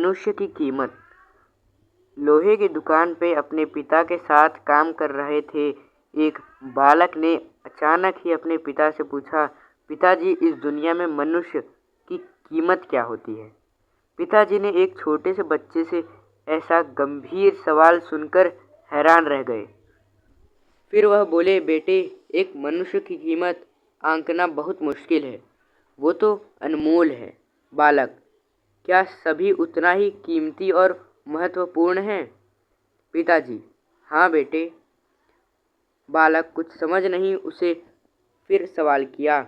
मनुष्य की कीमत। लोहे की दुकान पे अपने पिता के साथ काम कर रहे थे एक बालक ने अचानक ही अपने पिता से पूछा, पिताजी, इस दुनिया में मनुष्य की कीमत क्या होती है? पिताजी ने एक छोटे से बच्चे से ऐसा गंभीर सवाल सुनकर हैरान रह गए। फिर वह बोले, बेटे, एक मनुष्य की कीमत आंकना बहुत मुश्किल है, वो तो अनमोल है। बालक, क्या सभी उतना ही कीमती और महत्वपूर्ण हैं? पिताजी, हाँ बेटे। बालक कुछ समझ नहीं उसे फिर सवाल किया,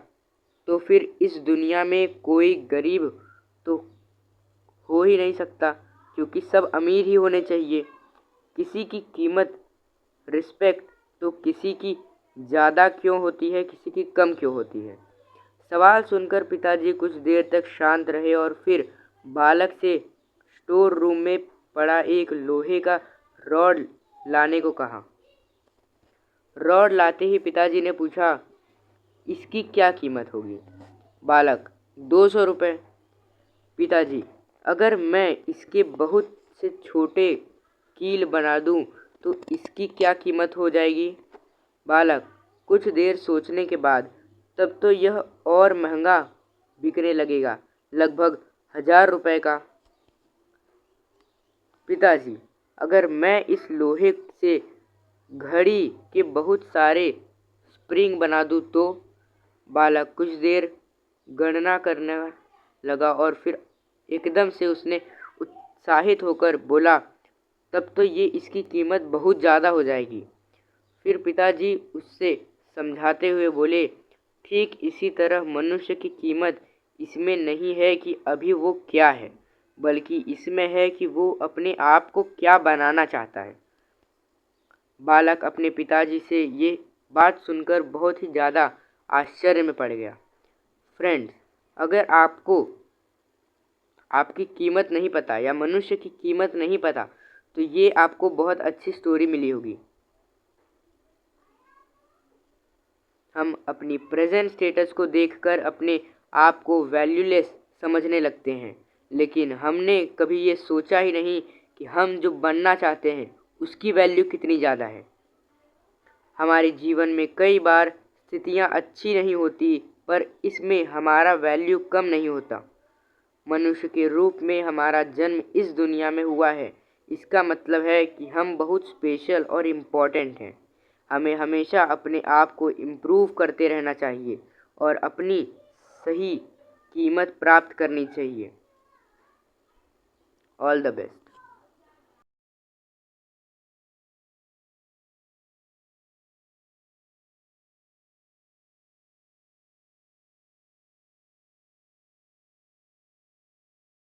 तो फिर इस दुनिया में कोई गरीब तो हो ही नहीं सकता, क्योंकि सब अमीर ही होने चाहिए। किसी की कीमत, रिस्पेक्ट तो किसी की ज़्यादा क्यों होती है, किसी की कम क्यों होती है? सवाल सुनकर पिताजी कुछ देर तक शांत रहे और फिर बालक से स्टोर रूम में पड़ा एक लोहे का रॉड लाने को कहा। रॉड लाते ही पिताजी ने पूछा, इसकी क्या कीमत होगी? बालक, 200 रुपये। पिताजी, अगर मैं इसके बहुत से छोटे कील बना दूं तो इसकी क्या कीमत हो जाएगी? बालक कुछ देर सोचने के बाद, तब तो यह और महंगा बिकने लगेगा, लगभग 1000 रुपये का। पिताजी, अगर मैं इस लोहे से घड़ी के बहुत सारे स्प्रिंग बना दूं तो? बालक कुछ देर गणना करने लगा और फिर एकदम से उसने उत्साहित होकर बोला, तब तो ये इसकी कीमत बहुत ज़्यादा हो जाएगी। फिर पिताजी उससे समझाते हुए बोले, ठीक इसी तरह मनुष्य की कीमत इसमें नहीं है कि अभी वो क्या है, बल्कि इसमें है कि वो अपने आप को क्या बनाना चाहता है। बालक अपने पिताजी से ये बात सुनकर बहुत ही ज़्यादा आश्चर्य में पड़ गया। फ्रेंड्स, अगर आपको आपकी कीमत नहीं पता या मनुष्य की कीमत नहीं पता, तो ये आपको बहुत अच्छी स्टोरी मिली होगी। हम अपनी प्रेजेंट स्टेटस को देखकर अपने आप को वैल्यूलेस समझने लगते हैं, लेकिन हमने कभी ये सोचा ही नहीं कि हम जो बनना चाहते हैं उसकी वैल्यू कितनी ज़्यादा है। हमारे जीवन में कई बार स्थितियाँ अच्छी नहीं होती, पर इसमें हमारा वैल्यू कम नहीं होता। मनुष्य के रूप में हमारा जन्म इस दुनिया में हुआ है, इसका मतलब है कि हम बहुत स्पेशल और इम्पोर्टेंट हैं। हमें हमेशा अपने आप को इम्प्रूव करते रहना चाहिए और अपनी सही कीमत प्राप्त करनी चाहिए। All the best.